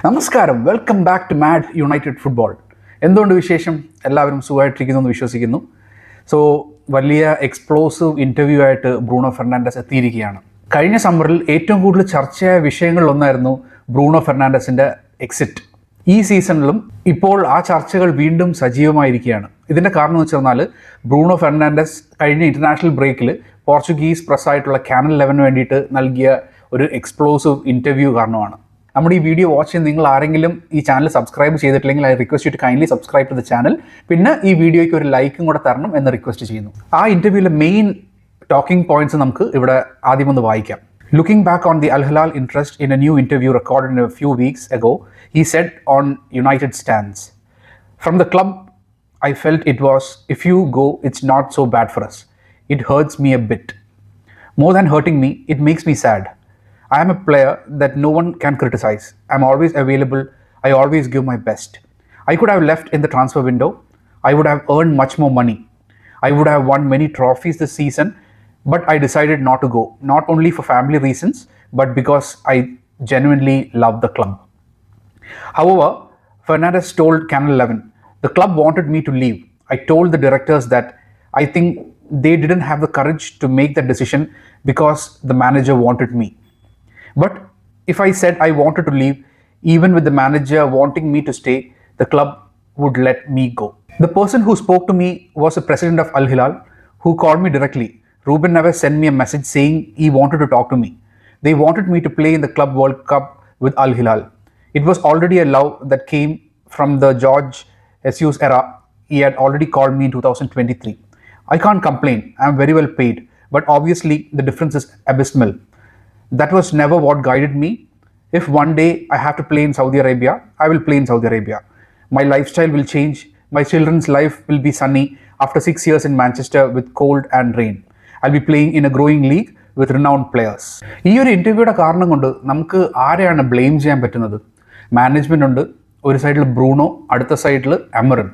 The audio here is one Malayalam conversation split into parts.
നമസ്കാരം, welcome back to Mad United football. എന്തുകൊണ്ട് വിശേഷം? എല്ലാവരും സുഖമായിട്ടിരിക്കുന്നു എന്ന് വിശ്വസിക്കുന്നു. സോ വലിയ എക്സ്പ്ലോസീവ് ഇൻ്റർവ്യൂ ആയിട്ട് ബ്രൂണോ ഫെർണാണ്ടസ് എത്തിയിരിക്കുകയാണ്. കഴിഞ്ഞ സമ്മറിൽ ഏറ്റവും കൂടുതൽ ചർച്ചയായ വിഷയങ്ങളിലൊന്നായിരുന്നു ബ്രൂണോ ഫെർണാണ്ടസിൻ്റെ എക്സിറ്റ്. ഈ സീസണിലും ഇപ്പോൾ ആ ചർച്ചകൾ വീണ്ടും സജീവമായിരിക്കുകയാണ്. ഇതിൻ്റെ കാരണം എന്ന് വെച്ചാൽ ബ്രൂണോ ഫെർണാണ്ടസ് കഴിഞ്ഞ ഇൻ്റർനാഷണൽ ബ്രേക്കിൽ പോർച്ചുഗീസ് പ്രസ്സായിട്ടുള്ള ചാനൽ 11 വേണ്ടിയിട്ട് നൽകിയ ഒരു എക്സ്പ്ലോസീവ് ഇൻ്റർവ്യൂ കാരണമാണ്. നമ്മുടെ ഈ വീഡിയോ വാച്ച് ചെയ്യുന്ന നിങ്ങൾ ആരെങ്കിലും ഈ ചാനൽ സബ്സ്ക്രൈബ് ചെയ്തിട്ടില്ലെങ്കിൽ I request you to kindly subscribe to the channel. പിന്നെ ഈ വീഡിയോയ്ക്ക് ഒരു ലൈക്കും കൂടെ തരണം എന്ന് റിക്വസ്റ്റ് ചെയ്യുന്നു. ആ ഇൻ്റർവ്യൂവിലെ മെയിൻ ടോക്കിംഗ് പോയിന്റ്സ് നമുക്ക് ഇവിടെ ആദ്യം ഒന്ന് വായിക്കാം. Looking back on the Al Hilal interest in a new interview recorded a few weeks ago, he said on United stance, "From the club, I felt it was, if you go, it's not so bad for us. It hurts me a bit. More than hurting me, it makes me sad. I am a player that no one can criticize. I'm always available. I always give my best. I could have left in the transfer window. I would have earned much more money. I would have won many trophies this season, but I decided not to go, not only for family reasons, but because I genuinely love the club." However, Fernandes told Channel 11, "The club wanted me to leave. I told the directors that I think they didn't have the courage to make that decision because the manager wanted me. But if I said I wanted to leave, even with the manager wanting me to stay, the club would let me go." The person who spoke to me was the president of Al Hilal, who called me directly. Ruben Neves sent me a message saying he wanted to talk to me. They wanted me to play in the Club World Cup with Al Hilal. It was already a love that came from the George Jesus era. He had already called me in 2023. I can't complain. I am very well paid. But obviously, the difference is abysmal. That was never what guided me. If one day I have to play in Saudi Arabia, I will play in Saudi Arabia. My lifestyle will change. My children's life will be sunny after 6 years in Manchester with cold and rain. I'll be playing in a growing league with renowned players. ഈ ഒരു ഇൻ്റർവ്യൂയുടെ കാരണം കൊണ്ട് നമുക്ക് ആരെയാണ് ബ്ലെയിം ചെയ്യാൻ പറ്റുന്നത്? മാനേജ്മെൻ്റ് ഉണ്ട്, ഒരു സൈഡിൽ ബ്രൂണോ, അടുത്ത സൈഡിൽ അമറിൻ.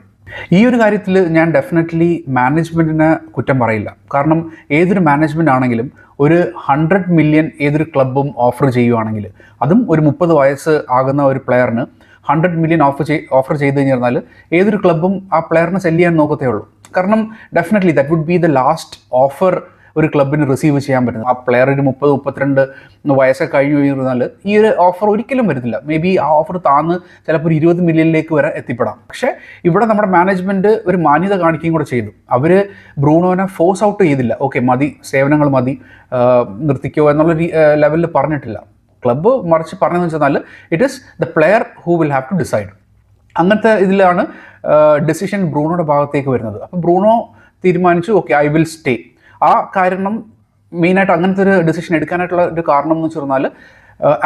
ഈ ഒരു കാര്യത്തിൽ ഞാൻ ഡെഫിനറ്റ്ലി മാനേജ്മെൻറ്റിനെ കുറ്റം പറയില്ല. കാരണം ഏതൊരു മാനേജ്മെൻ്റ് ആണെങ്കിലും ഒരു 100 മില്യൺ ഏതൊരു ക്ലബ്ബും ഓഫർ ചെയ്യുവാണെങ്കിൽ, അതും ഒരു 30 വയസ്സ് ആകുന്ന ഒരു പ്ലെയറിന് 100 മില്യൺ ഓഫർ ചെയ്ത് കഴിഞ്ഞാൽ ഏതൊരു ക്ലബ്ബും ആ പ്ലെയറിനെ സെല് ചെയ്യാൻ നോക്കത്തേ ഉള്ളൂ. കാരണം definitely that would be the last offer ഒരു ക്ലബിന് റിസീവ് ചെയ്യാൻ പറ്റുന്നത്. ആ പ്ലെയർ ഒരു 30-32 വയസ്സൊക്കെ കഴിഞ്ഞു കഴിഞ്ഞാൽ ഈ ഒരു ഓഫർ ഒരിക്കലും വരുന്നില്ല. മേ ബി ആ ഓഫർ താന്ന് ചിലപ്പോൾ ഒരു 20 മില്യണിലേക്ക് വരെ എത്തിപ്പെടാം. പക്ഷേ ഇവിടെ നമ്മുടെ മാനേജ്മെൻറ്റ് ഒരു മാന്യത കാണിക്കുകയും കൂടെ ചെയ്തു. അവർ ബ്രൂണോനെ ഫോഴ്സ് ഔട്ട് ചെയ്തില്ല. ഓക്കെ മതി, സേവനങ്ങൾ മതി, നിർത്തിക്കോ എന്നുള്ള ലെവലിൽ പറഞ്ഞിട്ടില്ല. ക്ലബ്ബ് മറിച്ച് പറഞ്ഞതെന്ന് വെച്ചാൽ it is the player who will have to decide. അങ്ങനത്തെ ഇതിലാണ് ഡെസിഷൻ ബ്രൂണോയുടെ ഭാഗത്തേക്ക് വരുന്നത്. അപ്പോൾ ബ്രൂണോ തീരുമാനിച്ചു, ഓക്കെ ഐ വിൽ സ്റ്റേ. ആ കാരണം മെയിനായിട്ട് അങ്ങനത്തെ ഒരു ഡെസിഷൻ എടുക്കാനായിട്ടുള്ള ഒരു കാരണം എന്ന് വെച്ച് പറഞ്ഞാൽ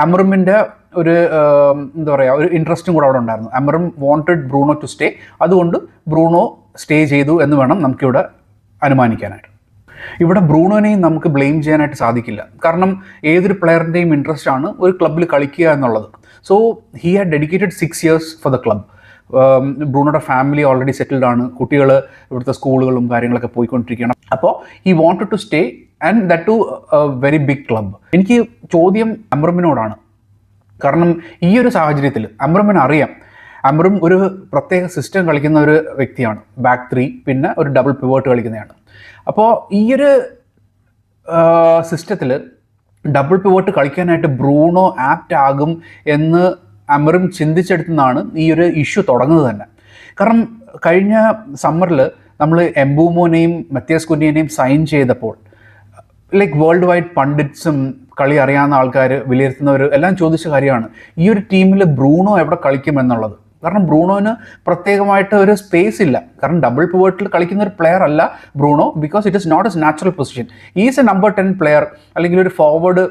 അമറിമിൻ്റെ ഒരു എന്താ പറയുക, ഒരു ഇൻട്രസ്റ്റും കൂടെ അവിടെ ഉണ്ടായിരുന്നു. അമറിം വാണ്ടഡ് ബ്രൂണോ ടു സ്റ്റേ. അതുകൊണ്ട് ബ്രൂണോ സ്റ്റേ ചെയ്തു എന്ന് വേണം നമുക്കിവിടെ അനുമാനിക്കാനായിട്ട്. ഇവിടെ ബ്രൂണോനെയും നമുക്ക് ബ്ലെയിം ചെയ്യാനായിട്ട് സാധിക്കില്ല. കാരണം ഏതൊരു പ്ലെയറിൻ്റെയും ഇൻട്രസ്റ്റ് ആണ് ഒരു ക്ലബ്ബിൽ കളിക്കുക എന്നുള്ളത്. So he had dedicated 6 years for the club. ബ്രൂണോയുടെ ഫാമിലി ഓൾറെഡി സെറ്റിൽഡ് ആണ്, കുട്ടികൾ ഇവിടുത്തെ സ്കൂളുകളും കാര്യങ്ങളൊക്കെ പോയിക്കൊണ്ടിരിക്കുകയാണ്. അപ്പോൾ he wanted to stay and that to a very big club. എനിക്ക് ചോദ്യം അമറിമിനോടാണ്. കാരണം ഈ ഒരു സാഹചര്യത്തിൽ അമറിമിന് അറിയാം, അമറിം ഒരു പ്രത്യേക സിസ്റ്റം കളിക്കുന്ന ഒരു വ്യക്തിയാണ്. ബാക്ക് 3 പിന്നെ ഒരു ഡബിൾ പിവോട്ട് കളിക്കുന്നതാണ്. അപ്പോൾ ഈ ഒരു സിസ്റ്റത്തിൽ ഡബിൾ പിവോട്ട് കളിക്കാനായിട്ട് ബ്രൂണോ ആപ്റ്റ് ആകും എന്ന് അമറിം ചിന്തിച്ചെടുത്തുനിന്നാണ് ഈ ഒരു ഇഷ്യൂ തുടങ്ങുന്നത് തന്നെ. കാരണം കഴിഞ്ഞ സമ്മറിൽ നമ്മൾ എംബൂമോനെയും മത്യാസ് കുഞ്ഞിനെയും സൈൻ ചെയ്തപ്പോൾ ലൈക്ക് വേൾഡ് വൈഡ് പണ്ഡിറ്റ്സും കളി അറിയാവുന്ന ആൾക്കാർ വിലയിരുത്തുന്നവർ എല്ലാം ചോദിച്ച കാര്യമാണ് ഈ ഒരു ടീമിൽ ബ്രൂണോ എവിടെ കളിക്കും എന്നുള്ളത്. കാരണം ബ്രൂണോന് പ്രത്യേകമായിട്ട് ഒരു സ്പേസ് ഇല്ല. കാരണം ഡബിൾ പിവോട്ടിൽ കളിക്കുന്ന ഒരു പ്ലെയർ അല്ല Bruno, because it is not his natural position. Is a number 10 player, അല്ലെങ്കിൽ ഒരു ഫോർവേഡ്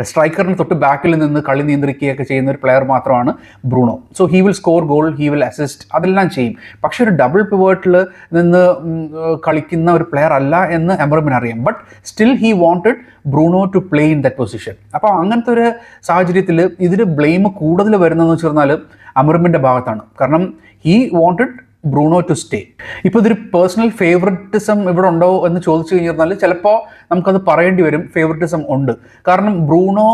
സ്ട്രൈക്കറിന് തൊട്ട് ബാക്കിൽ നിന്ന് കളി നിയന്ത്രിക്കുകയൊക്കെ ചെയ്യുന്ന ഒരു പ്ലെയർ മാത്രമാണ് Bruno. So he will score goal, he will assist, അതെല്ലാം ചെയ്യും. പക്ഷേ ഒരു ഡബിൾ പിവോട്ടിൽ നിന്ന് കളിക്കുന്ന ഒരു പ്ലെയർ അല്ല എന്ന് അമറിമിന് അറിയാം. But still he wanted Bruno to play in that position. അപ്പോൾ അങ്ങനത്തെ ഒരു സാഹചര്യത്തിൽ ഇതിൽ ബ്ലെയിം കൂടുതൽ വരുന്നതെന്ന് വെച്ച് പറഞ്ഞാൽ അമറിമിൻ്റെ ഭാഗത്താണ്. കാരണം he wanted Bruno to stay. ഇപ്പോൾ ഇതൊരു പേഴ്സണൽ ഫേവറിറ്റിസം ഇവിടെ ഉണ്ടോ എന്ന് ചോദിച്ചു കഴിഞ്ഞാൽ ചിലപ്പോൾ നമുക്കത് പറയേണ്ടി വരും. ഫേവറിറ്റിസം ഉണ്ട്. കാരണം ബ്രൂണോ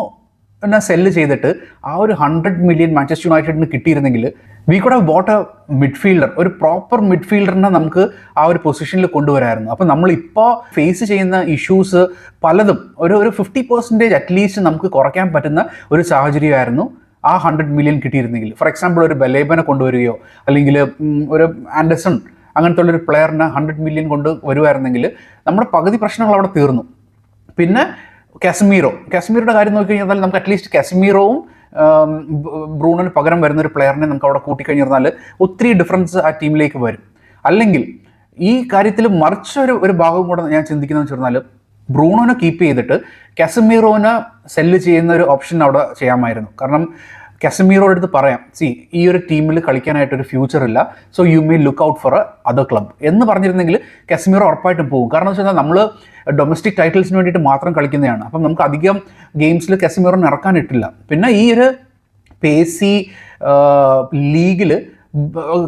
സെല്ല് ചെയ്തിട്ട് ആ ഒരു 100 million മാഞ്ചസ്റ്റർ യുണൈറ്റഡിന് കിട്ടിയിരുന്നെങ്കിൽ V could have bought A midfielder, ഒരു പ്രോപ്പർ മിഡ്ഫീൽഡറിനെ നമുക്ക് ആ ഒരു പൊസിഷനിൽ കൊണ്ടുവരായിരുന്നു. അപ്പോൾ നമ്മളിപ്പോൾ ഫേസ് ചെയ്യുന്ന ഇഷ്യൂസ് പലതും ഒരു 50% അറ്റ്ലീസ്റ്റ് നമുക്ക് കുറയ്ക്കാൻ പറ്റുന്ന ഒരു സാഹചര്യമായിരുന്നു ആ 100 million കിട്ടിയിരുന്നെങ്കിൽ. ഫോർ എക്സാമ്പിൾ ഒരു ബലേബനെ കൊണ്ടുവരികയോ അല്ലെങ്കിൽ ഒരു ആൻഡർസൺ അങ്ങനത്തെ ഉള്ളൊരു പ്ലെയറിനെ 100 million കൊണ്ട് വരുമായിരുന്നെങ്കിൽ നമ്മുടെ പകുതി പ്രശ്നങ്ങൾ അവിടെ തീർന്നു. പിന്നെ കാസമീറോയുടെ കാര്യം നോക്കിക്കഴിഞ്ഞാൽ നമുക്ക് അറ്റ്ലീസ്റ്റ് കാസമീറോവും ബ്രൂണോന് പകരം വരുന്ന ഒരു പ്ലെയറിനെ നമുക്ക് അവിടെ കൂട്ടിക്കഴിഞ്ഞിരുന്നാൽ ഒത്തിരി ഡിഫറൻസ് ആ ടീമിലേക്ക് വരും. അല്ലെങ്കിൽ ഈ കാര്യത്തിൽ മറിച്ചൊരു ഭാഗം കൂടെ ഞാൻ ചിന്തിക്കുന്നതെന്ന് വെച്ച് പറഞ്ഞാൽ ബ്രൂണോനെ കീപ്പ് ചെയ്തിട്ട് കാസമീറോനെ സെല്ല് ചെയ്യുന്ന ഒരു ഓപ്ഷൻ അവിടെ ചെയ്യാമായിരുന്നു. കാരണം കാസമീറോയുടെ അടുത്ത് പറയാം, ഈ ഒരു ടീമിൽ കളിക്കാനായിട്ടൊരു ഫ്യൂച്ചർ ഇല്ല, so you may look out for other club എന്ന് പറഞ്ഞിരുന്നെങ്കിൽ കാസമീറോ ഉറപ്പായിട്ടും പോകും. കാരണം എന്ന് വെച്ചാൽ നമ്മൾ ഡൊമസ്റ്റിക് ടൈറ്റിൽസിന് വേണ്ടിയിട്ട് മാത്രം കളിക്കുന്നതാണ്. അപ്പം നമുക്ക് അധികം ഗെയിംസിൽ കാസമീറോനെ ഇറക്കാനിട്ടില്ല. പിന്നെ ഈ ഒരു പേസി ലീഗിൽ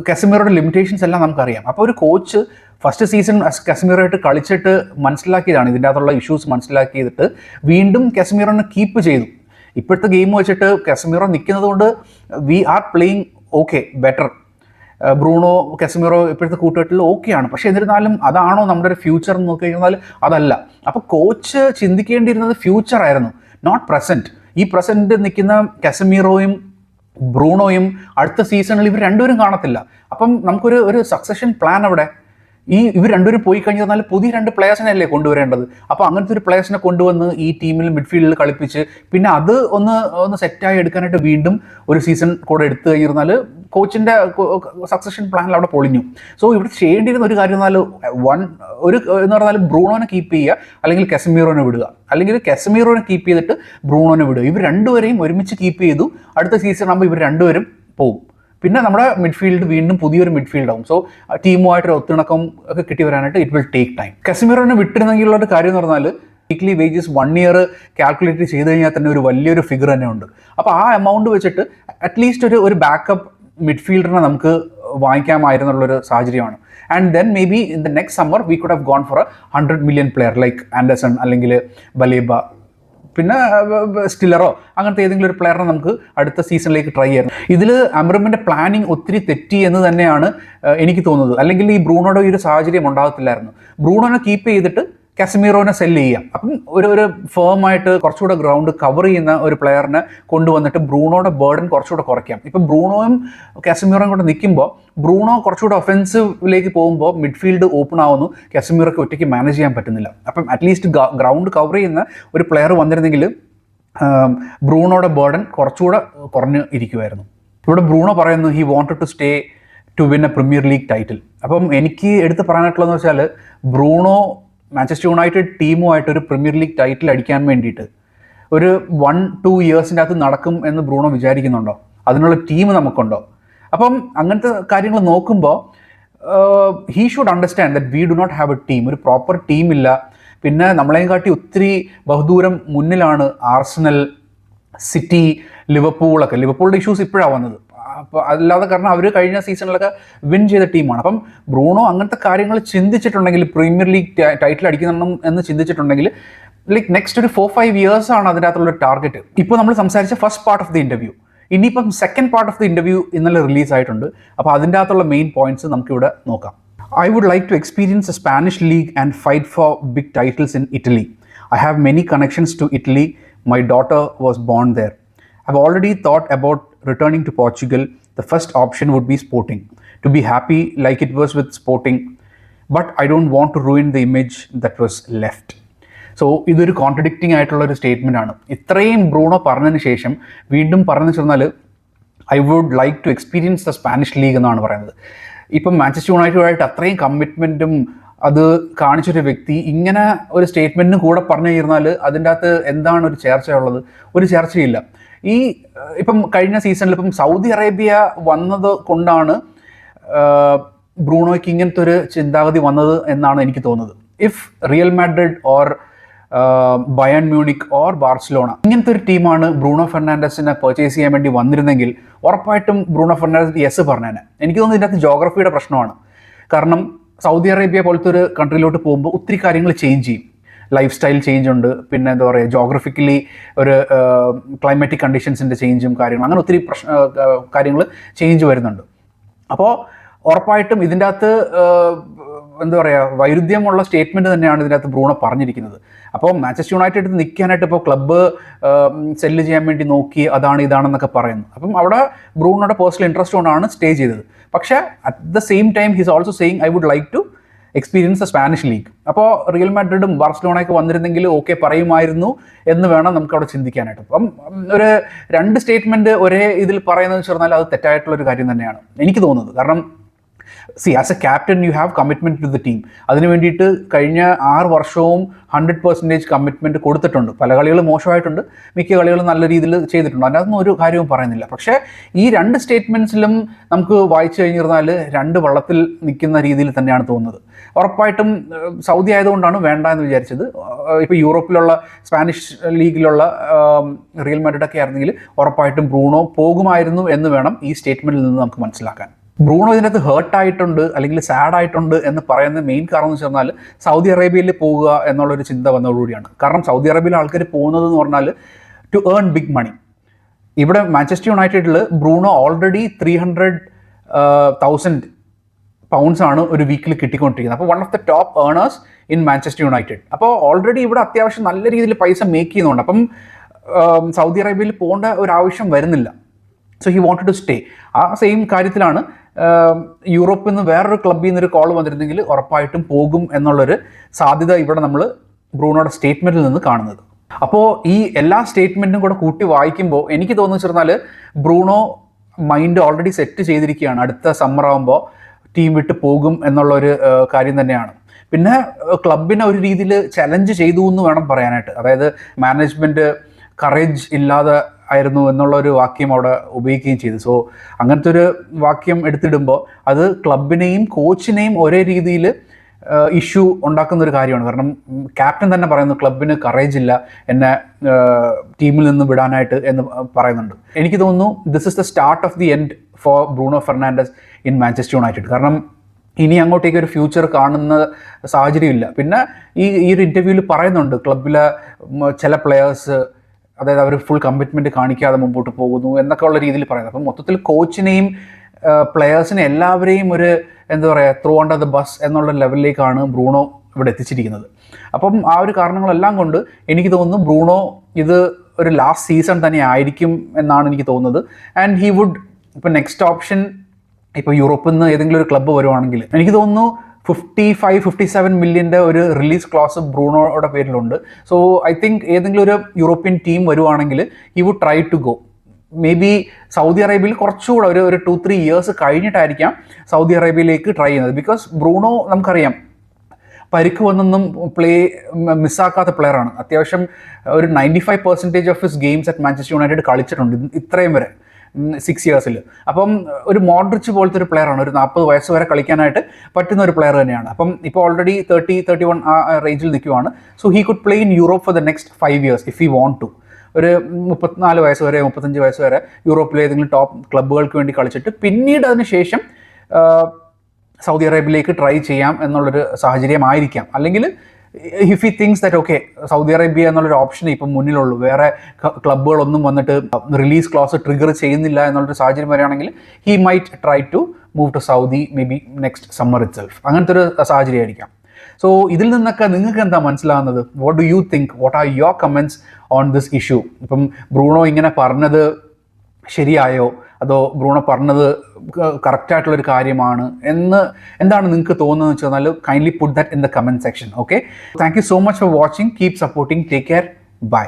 കാസമീറോയുടെ ലിമിറ്റേഷൻസ് എല്ലാം നമുക്കറിയാം. അപ്പോൾ ഒരു കോച്ച് ഫസ്റ്റ് സീസൺ കാസമീറോയായിട്ട് കളിച്ചിട്ട് മനസ്സിലാക്കിയതാണ്, ഇതിൻ്റെ അകത്തുള്ള ഇഷ്യൂസ് മനസ്സിലാക്കിയിട്ട് വീണ്ടും കാസമീറോനെ കീപ്പ് ചെയ്തു. ഇപ്പോഴത്തെ ഗെയിം വെച്ചിട്ട് കാസമീറോ നിൽക്കുന്നത് കൊണ്ട് we are playing okay better. Bruno Casemiro ഇപ്പോഴത്തെ കൂട്ടുകെട്ടിൽ ഓക്കെയാണ്. പക്ഷേ എന്നിരുന്നാലും അതാണോ നമ്മുടെ ഒരു ഫ്യൂച്ചർ എന്ന് നോക്കി കഴിഞ്ഞാൽ അതല്ല. അപ്പോൾ കോച്ച് ചിന്തിക്കേണ്ടിയിരുന്നത് ഫ്യൂച്ചർ ആയിരുന്നു, നോട്ട് പ്രസൻറ്റ്. ഈ പ്രസൻറ്റ് നിൽക്കുന്ന കാസമീറോയും ബ്രൂണോയും അടുത്ത സീസണിൽ ഇവർ രണ്ടുപേരും കാണത്തില്ല. അപ്പം നമുക്കൊരു സക്സഷൻ പ്ലാൻ അവിടെ ഇവർ രണ്ടുപേരും പോയി കഴിഞ്ഞാൽ പുതിയ 2 പ്ലേയേഴ്സിനെ അല്ലേ കൊണ്ടുവരേണ്ടത്. അപ്പോൾ അങ്ങനത്തെ ഒരു പ്ലേയേഴ്സിനെ കൊണ്ടുവന്ന് ഈ ടീമിൽ മിഡ്ഫീൽഡിൽ കളിപ്പിച്ച് പിന്നെ അത് ഒന്ന് സെറ്റായി എടുക്കാനായിട്ട് വീണ്ടും ഒരു സീസൺ കൂടെ എടുത്തു കഴിഞ്ഞിരുന്നാൽ കോച്ചിൻ്റെ സക്സഷൻ പ്ലാനിൽ അവിടെ പൊളിഞ്ഞു. സോ ഇവിടെ ചെയ്യേണ്ടിയിരുന്ന ഒരു കാര്യം എന്ന് പറഞ്ഞാൽ ബ്രൂണോനെ കീപ്പ് ചെയ്യുക, അല്ലെങ്കിൽ കാസമീറോനെ വിടുക, അല്ലെങ്കിൽ കാസമീറോനെ കീപ്പ് ചെയ്തിട്ട് ബ്രൂണോനെ വിടുക. ഇവർ രണ്ടുപേരെയും ഒരുമിച്ച് കീപ്പ് ചെയ്തു. അടുത്ത സീസൺ ആകുമ്പോൾ ഇവർ രണ്ടുപേരും പോകും. പിന്നെ നമ്മുടെ മിഡ്ഫീൽഡ് വീണ്ടും പുതിയൊരു മിഡ്ഫീൽഡ് ആവും. സോ ടീമുമായിട്ടൊരു ഒത്തിണക്കം ഒക്കെ കിട്ടി വരാനായിട്ട് ഇറ്റ് വിൽ ടേക്ക് ടൈം. കാസമീറോനെ വിട്ടിരുന്നെങ്കിലുള്ള ഒരു കാര്യം എന്ന് പറഞ്ഞാൽ വീക്ക്ലി വേജസ് 1 year കാൽക്കുലേറ്റ് ചെയ്ത് കഴിഞ്ഞാൽ തന്നെ ഒരു വലിയൊരു ഫിഗർ തന്നെ ഉണ്ട്. അപ്പോൾ ആ എമൗണ്ട് വെച്ചിട്ട് അറ്റ്ലീസ്റ്റ് ഒരു ബാക്കപ്പ് മിഡ്ഫീൽഡറിനെ നമുക്ക് വാങ്ങിക്കാമായിരുന്നുള്ളൊരു സാഹചര്യമാണ്. And then may be in the next summer we could have gone for 100 million player like Anderson അല്ലെങ്കിൽ ബലേബ, പിന്നെ സ്റ്റില്ലറോ അങ്ങനത്തെ ഏതെങ്കിലും ഒരു പ്ലെയറിനെ നമുക്ക് അടുത്ത സീസണിലേക്ക് ട്രൈ ചെയ്യണം. ഇതിൽ അമറിൻ്റെ പ്ലാനിങ് ഒത്തിരി തെറ്റി എന്ന് തന്നെയാണ് എനിക്ക് തോന്നുന്നത്. അല്ലെങ്കിൽ ഈ ബ്രൂണോയുടെ ഒരു സാഹചര്യം ഉണ്ടാകത്തില്ലായിരുന്നു. ബ്രൂണോനെ കീപ്പ് ചെയ്തിട്ട് കാസമീറോനെ സെല്ല് ചെയ്യാം. അപ്പം ഒരു ഫേമായിട്ട് കുറച്ചുകൂടെ ഗ്രൗണ്ട് കവർ ചെയ്യുന്ന ഒരു പ്ലെയറിനെ കൊണ്ടുവന്നിട്ട് ബ്രൂണോയുടെ ബേർഡൻ കുറച്ചുകൂടെ കുറയ്ക്കാം. ഇപ്പം ബ്രൂണോയും കാസമീറോയും കൂടെ നിൽക്കുമ്പോൾ ബ്രൂണോ കുറച്ചുകൂടെ ഒഫെൻസീവിലേക്ക് പോകുമ്പോൾ മിഡ്ഫീൽഡ് ഓപ്പൺ ആവുന്നു, കാസമീറോയ്ക്ക് ഒറ്റയ്ക്ക് മാനേജ് ചെയ്യാൻ പറ്റുന്നില്ല. അപ്പം അറ്റ്ലീസ്റ്റ് ഗ്രൗണ്ട് കവർ ചെയ്യുന്ന ഒരു പ്ലെയർ വന്നിരുന്നെങ്കിൽ ബ്രൂണോയുടെ ബേർഡൻ കുറച്ചുകൂടെ കുറഞ്ഞ് ഇരിക്കുമായിരുന്നു. ഇവിടെ ബ്രൂണോ പറയുന്നു he wanted to stay to win a Premier League title. അപ്പം എനിക്ക് എടുത്ത് പറയാനായിട്ടുള്ളതെന്ന് വെച്ചാൽ ബ്രൂണോ മാഞ്ചസ്റ്റർ യുണൈറ്റഡ് ടീമുമായിട്ട് ഒരു പ്രീമിയർ ലീഗ് ടൈറ്റിൽ അടിക്കാൻ വേണ്ടിയിട്ട് ഒരു 1-2 yearsൻ്റെ അകത്ത് നടക്കും എന്ന് ബ്രൂണോ വിചാരിക്കുന്നുണ്ടോ? അതിനുള്ള ടീം നമുക്കുണ്ടോ? അപ്പം അങ്ങനത്തെ കാര്യങ്ങൾ നോക്കുമ്പോൾ he should understand that we do not have a team. ഒരു പ്രോപ്പർ ടീമില്ല. പിന്നെ നമ്മളെയും കാട്ടി ഒത്തിരി ബഹുദൂരം മുന്നിലാണ് ആർസണൽ, സിറ്റി, ലിവർപൂളിൻ്റെ ഇഷ്യൂസ് ഇപ്പോഴാണ് വന്നത്. അപ്പോൾ അല്ലാതെ കാരണം അവർ കഴിഞ്ഞ സീസണിലൊക്കെ വിൻ ചെയ്ത ടീമാണ്. അപ്പം ബ്രൂണോ അങ്ങനത്തെ കാര്യങ്ങൾ ചിന്തിച്ചിട്ടുണ്ടെങ്കിൽ, പ്രീമിയർ ലീഗ് ടൈറ്റിൽ അടിക്കണം എന്ന് ചിന്തിച്ചിട്ടുണ്ടെങ്കിൽ ലൈക്ക് നെക്സ്റ്റ് ഒരു 4-5 years ആണ് അതിൻ്റെ അകത്തുള്ള ടാർഗറ്റ്. ഇപ്പോൾ നമ്മൾ സംസാരിച്ച first part of the interview. ഇനിയിപ്പം second part of the interview ഇന്നലെ റിലീസ് ആയിട്ടുണ്ട്. അപ്പോൾ അതിൻ്റെ അകത്തുള്ള മെയിൻ പോയിന്റ്സ് നമുക്കിവിടെ നോക്കാം. I would like to experience a Spanish league and fight for big titles in Italy. I have many connections to Italy. My daughter was born there. I've already thought about returning to Portugal. The first option would be Sporting, to be happy like it was with Sporting, but I don't want to ruin the image that was left. So ഇതൊരു കോൺട്രഡിക്റ്റിംഗ് ആയിട്ടുള്ള ഒരു സ്റ്റേറ്റ്മെൻ്റ് ആണ്. ഇത്രയും ബ്രൂണോ പറഞ്ഞതിന് ശേഷം വീണ്ടും പറഞ്ഞു വെച്ചാൽ I would like to experience the Spanish league എന്നാണ് പറയുന്നത്. ഇപ്പം മാഞ്ചസ്റ്റർ യുണൈറ്റഡുമായിട്ട് അത്രയും കമ്മിറ്റ്മെൻറ്റും അത് കാണിച്ചൊരു വ്യക്തി ഇങ്ങനെ ഒരു സ്റ്റേറ്റ്മെൻറ്റിന് കൂടെ പറഞ്ഞു കഴിഞ്ഞാൽ അതിൻ്റെ അകത്ത് എന്താണ് ഒരു ചർച്ചയുള്ളത്? ഒരു ചർച്ചയില്ല. ഇപ്പം കഴിഞ്ഞ സീസണിൽ ഇപ്പം സൗദി അറേബ്യ വന്നത് കൊണ്ടാണ് ബ്രൂണോയ്ക്ക് ഇങ്ങനത്തെ ഒരു ചിന്താഗതി വന്നത് എന്നാണ് എനിക്ക് തോന്നുന്നത്. If real Madrid or Bayern Munich or Barcelona ഇങ്ങനത്തെ ഒരു ടീമാണ് ബ്രൂണോ ഫെർണാണ്ടസിനെ പർച്ചേസ് ചെയ്യാൻ വേണ്ടി വന്നിരുന്നെങ്കിൽ ഉറപ്പായിട്ടും ബ്രൂണോ ഫെർണാണ്ടസ് യെസ് പറഞ്ഞേനെ. എനിക്ക് തോന്നുന്നു ഇതിനകത്ത് ജോഗ്രഫിയുടെ പ്രശ്നമാണ്. കാരണം സൗദി അറേബ്യ പോലത്തെ ഒരു കൺട്രിയിലോട്ട് പോകുമ്പോൾ ഒത്തിരി കാര്യങ്ങൾ ചേഞ്ച് ചെയ്യും. ലൈഫ് സ്റ്റൈൽ ചേഞ്ച് ഉണ്ട്, പിന്നെ എന്താ പറയുക ജോഗ്രഫിക്കലി ഒരു ക്ലൈമാറ്റിക് കണ്ടീഷൻസിൻ്റെ ചേഞ്ചും കാര്യങ്ങളും, അങ്ങനെ ഒത്തിരി കാര്യങ്ങൾ ചേഞ്ച് വരുന്നുണ്ട്. അപ്പോൾ ഉറപ്പായിട്ടും ഇതിൻ്റെ അകത്ത് എന്താ പറയുക വൈരുദ്ധ്യമുള്ള സ്റ്റേറ്റ്മെൻറ്റ് തന്നെയാണ് ഇതിൻ്റെ അകത്ത് ബ്രൂണോ പറഞ്ഞിരിക്കുന്നത്. അപ്പോൾ മാഞ്ചസ്റ്റർ യുണൈറ്റഡ് നിൽക്കാനായിട്ട് ഇപ്പോൾ ക്ലബ്ബ് സെല്ല് ചെയ്യാൻ വേണ്ടി നോക്കി അതാണ് ഇതാണെന്നൊക്കെ പറയുന്നു. അപ്പം അവിടെ ബ്രൂണോയുടെ പേഴ്സണൽ ഇൻട്രസ്റ്റ് കൊണ്ടാണ് സ്റ്റേ ചെയ്തത്. പക്ഷേ at the same time his also saying I would like to experience the Spanish league. അപ്പോൾ റിയൽ മാഡ്രിഡും ബാർസലോണയൊക്കെ വന്നിരുന്നെങ്കിൽ ഓക്കെ പറയുമായിരുന്നു എന്ന് വേണം നമുക്ക് അവിടെ ചിന്തിക്കാനായിട്ട്. അപ്പം ഒരു രണ്ട് സ്റ്റേറ്റ്മെൻറ്റ് ഒരേ ഇതിൽ പറയുന്നതെന്ന് പറഞ്ഞാൽ അത് തെറ്റായിട്ടുള്ളൊരു കാര്യം തന്നെയാണ് എനിക്ക് തോന്നുന്നത്. കാരണം as a captain you have commitment to the team. അതിന് വേണ്ടിയിട്ട് കഴിഞ്ഞ 6 വർഷവും 100% കമ്മിറ്റ്മെൻറ്റ് കൊടുത്തിട്ടുണ്ട്. പല കളികളും മോശമായിട്ടുണ്ട്, മിക്ക കളികളും നല്ല രീതിയിൽ ചെയ്തിട്ടുണ്ട്, അതിനകത്തൊന്നും ഒരു കാര്യവും പറയുന്നില്ല. പക്ഷേ ഈ രണ്ട് സ്റ്റേറ്റ്മെൻറ്റ്സിലും നമുക്ക് വായിച്ചു കഴിഞ്ഞിരുന്നാൽ രണ്ട് വള്ളത്തിൽ നിൽക്കുന്ന രീതിയിൽ തന്നെയാണ് തോന്നുന്നത്. ഉറപ്പായിട്ടും സൗദി ആയതുകൊണ്ടാണ് വേണ്ട എന്ന് വിചാരിച്ചത്. ഇപ്പോൾ യൂറോപ്പിലുള്ള സ്പാനിഷ് ലീഗിലുള്ള റിയൽ മാഡ്രിഡൊക്കെ ആയിരുന്നെങ്കിൽ ഉറപ്പായിട്ടും ബ്രൂണോ പോകുമായിരുന്നു എന്ന് വേണം ഈ സ്റ്റേറ്റ്മെൻറ്റിൽ നിന്ന് നമുക്ക് മനസ്സിലാക്കാൻ. ബ്രൂണോ ഇതിനകത്ത് ഹേർട്ടായിട്ടുണ്ട് അല്ലെങ്കിൽ സാഡായിട്ടുണ്ട് എന്ന് പറയുന്ന മെയിൻ കാരണം എന്ന് വെച്ചാൽ സൗദി അറേബ്യയിൽ പോകുക എന്നുള്ളൊരു ചിന്ത വന്നതോടുകൂടിയാണ്. കാരണം സൗദി അറേബ്യയിൽ ആൾക്കാർ പോകുന്നത് എന്ന് പറഞ്ഞാൽ ടു ഏൺ ബിഗ് മണി. ഇവിടെ മാഞ്ചസ്റ്റർ യുണൈറ്റഡിൽ ബ്രൂണോ ഓൾറെഡി 300,000 പൗണ്ട്സ് ആണ് ഒരു വീക്കിൽ കിട്ടിക്കൊണ്ടിരിക്കുന്നത്. അപ്പോൾ one of the top earners in Manchester United. അപ്പോൾ ഓൾറെഡി ഇവിടെ അത്യാവശ്യം നല്ല രീതിയിൽ പൈസ മേക്ക് ചെയ്യുന്നുണ്ട്. അപ്പം സൗദി അറേബ്യയിൽ പോകേണ്ട ഒരു ആവശ്യം വരുന്നില്ല. So he wanted to stay. ആ സെയിം കാര്യത്തിലാണ് യൂറോപ്പിൽ നിന്ന് വേറൊരു ക്ലബ്ബിൽ നിന്നൊരു കോൾ വന്നിരുന്നെങ്കിൽ ഉറപ്പായിട്ടും പോകും എന്നുള്ളൊരു സാധ്യത ഇവിടെ നമ്മൾ ബ്രൂണോയുടെ സ്റ്റേറ്റ്മെൻറ്റിൽ നിന്ന് കാണുന്നത്. അപ്പോൾ ഈ എല്ലാ സ്റ്റേറ്റ്മെൻറ്റും കൂടെ കൂട്ടി വായിക്കുമ്പോൾ എനിക്ക് തോന്നുന്നു വെച്ചാൽ ബ്രൂണോ മൈൻഡ് ഓൾറെഡി സെറ്റ് ചെയ്തിരിക്കുകയാണ്, അടുത്ത സമ്മർ ആകുമ്പോൾ ടീം വിട്ട് പോകും എന്നുള്ളൊരു കാര്യം തന്നെയാണ്. പിന്നെ ക്ലബിനെ ഒരു രീതിയിൽ ചലഞ്ച് ചെയ്തു എന്ന് വേണം പറയാനായിട്ട്. അതായത് മാനേജ്മെൻറ്റ് കറേജ് ഇല്ലാതെ ആയിരുന്നു എന്നുള്ളൊരു വാക്യം അവിടെ ഉപയോഗിക്കുകയും ചെയ്തു. സോ അങ്ങനത്തെ ഒരു വാക്യം എടുത്തിടുമ്പോൾ അത് ക്ലബിനെയും കോച്ചിനെയും ഒരേ രീതിയിൽ ഇഷ്യൂ ഉണ്ടാക്കുന്നൊരു കാര്യമാണ്. കാരണം ക്യാപ്റ്റൻ തന്നെ പറയുന്നു ക്ലബിന് കറേജ് ഇല്ല എന്നെ ടീമിൽ നിന്ന് വിടാനായിട്ട് എന്ന് പറയുന്നുണ്ട്. എനിക്ക് തോന്നുന്നു this is the start of the end four Bruno Fernandes in Manchester United. കാരണം ഇനി അങ്ങോട്ടേക്ക് ഒരു ഫ്യൂച്ചർ കാണുന്ന സാഹചര്യമില്ല. പിന്നെ ഈ ഒരു ഇൻ്റർവ്യൂവിൽ പറയുന്നുണ്ട് ക്ലബിലെ ചില പ്ലെയേഴ്സ്, അതായത് അവർ ഫുൾ കമ്മിറ്റ്മെൻറ്റ് കാണിക്കാതെ മുമ്പോട്ട് പോകുന്നു എന്നൊക്കെ ഉള്ള രീതിയിൽ പറയുന്നത്. അപ്പം മൊത്തത്തിൽ കോച്ചിനെയും പ്ലെയേഴ്സിനെ എല്ലാവരെയും ഒരു എന്താ പറയുക ത്രൂ അണ്ടർ ദ ബസ് എന്നുള്ള ലെവലിലേക്കാണ് ബ്രൂണോ ഇവിടെ എത്തിച്ചിരിക്കുന്നത്. അപ്പം ആ ഒരു കാരണങ്ങളെല്ലാം കൊണ്ട് എനിക്ക് തോന്നുന്നു ബ്രൂണോ ഇത് ഒരു ലാസ്റ്റ് സീസൺ തന്നെ ആയിരിക്കും എന്നാണ് എനിക്ക് തോന്നുന്നത്. ആൻഡ് ഹി വുഡ് ഇപ്പോൾ നെക്സ്റ്റ് ഓപ്ഷൻ ഇപ്പോൾ യൂറോപ്പിൽ നിന്ന് ഏതെങ്കിലും ഒരു ക്ലബ്ബ് വരുവാണെങ്കിൽ എനിക്ക് തോന്നുന്നു 55-57 മില്യൻ്റെ ഒരു റിലീസ് ക്ലോസ് ബ്രൂണോയുടെ പേരിലുണ്ട്. സോ ഐ തിങ്ക് ഏതെങ്കിലും ഒരു യൂറോപ്യൻ ടീം വരുവാണെങ്കിൽ he would try to go. Maybe Saudi അറേബ്യയിൽ കുറച്ചുകൂടെ ഒരു 2-3 ഇയേഴ്സ് കഴിഞ്ഞിട്ടായിരിക്കാം സൗദി അറേബ്യയിലേക്ക് ട്രൈ ചെയ്യുന്നത്. ബിക്കോസ് ബ്രൂണോ നമുക്കറിയാം പരിക്ക് വന്നൊന്നും മിസ്സാക്കാത്ത പ്ലെയറാണ്. അത്യാവശ്യം ഒരു 95% of his games at Manchester United കളിച്ചിട്ടുണ്ട് ഇത്രയും വരെ 6 ഇയേഴ്സിൽ. അപ്പം ഒരു മോഡ്രിച്ച് പോലത്തെ ഒരു പ്ലെയറാണ്, ഒരു 40 വയസ്സ് വരെ കളിക്കാനായിട്ട് പറ്റുന്ന ഒരു പ്ലെയർ തന്നെയാണ്. അപ്പം ഇപ്പോൾ ഓൾറെഡി 30-31 ആ റേഞ്ചിൽ നിൽക്കുവാണ്. So he could play in Europe for the next 5 years if he want to. ഒരു 34 വയസ്സ് വരെ 35 വയസ്സ് വരെ യൂറോപ്പിലെ ഏതെങ്കിലും ടോപ്പ് ക്ലബ്ബുകൾക്ക് വേണ്ടി കളിച്ചിട്ട് പിന്നീട് അതിന് ശേഷം സൗദി അറേബ്യയിലേക്ക് ട്രൈ ചെയ്യാം എന്നുള്ളൊരു സാഹചര്യമായിരിക്കാം. അല്ലെങ്കിൽ if he things that okay Saudi Arabia എന്നുള്ളൊരു ഓപ്ഷൻ ഇപ്പം മുന്നിലുള്ളൂ, വേറെ ക്ലബ്ബുകളൊന്നും വന്നിട്ട് റിലീസ് ക്ലോസ് ട്രിഗർ ചെയ്യുന്നില്ല എന്നുള്ളൊരു സാഹചര്യം വരികയാണെങ്കിൽ he might try to move to Saudi may be next summer itself. അങ്ങനത്തെ ഒരു സാഹചര്യമായിരിക്കാം. സോ ഇതിൽ നിന്നൊക്കെ നിങ്ങൾക്ക് എന്താ മനസ്സിലാകുന്നത്? What do you think? What are your comments on this issue? ഇപ്പം ബ്രൂണോ ഇങ്ങനെ പറഞ്ഞത് ശരിയായോ, അതോ ബ്രൂണോ പറഞ്ഞത് കറക്റ്റായിട്ടുള്ളൊരു കാര്യമാണ് എന്താണ് നിങ്ങൾക്ക് തോന്നുന്നത് വെച്ച് കഴിഞ്ഞാൽ kindly put that in the comment section. Okay, thank you so much for watching. Keep supporting. Take care. By.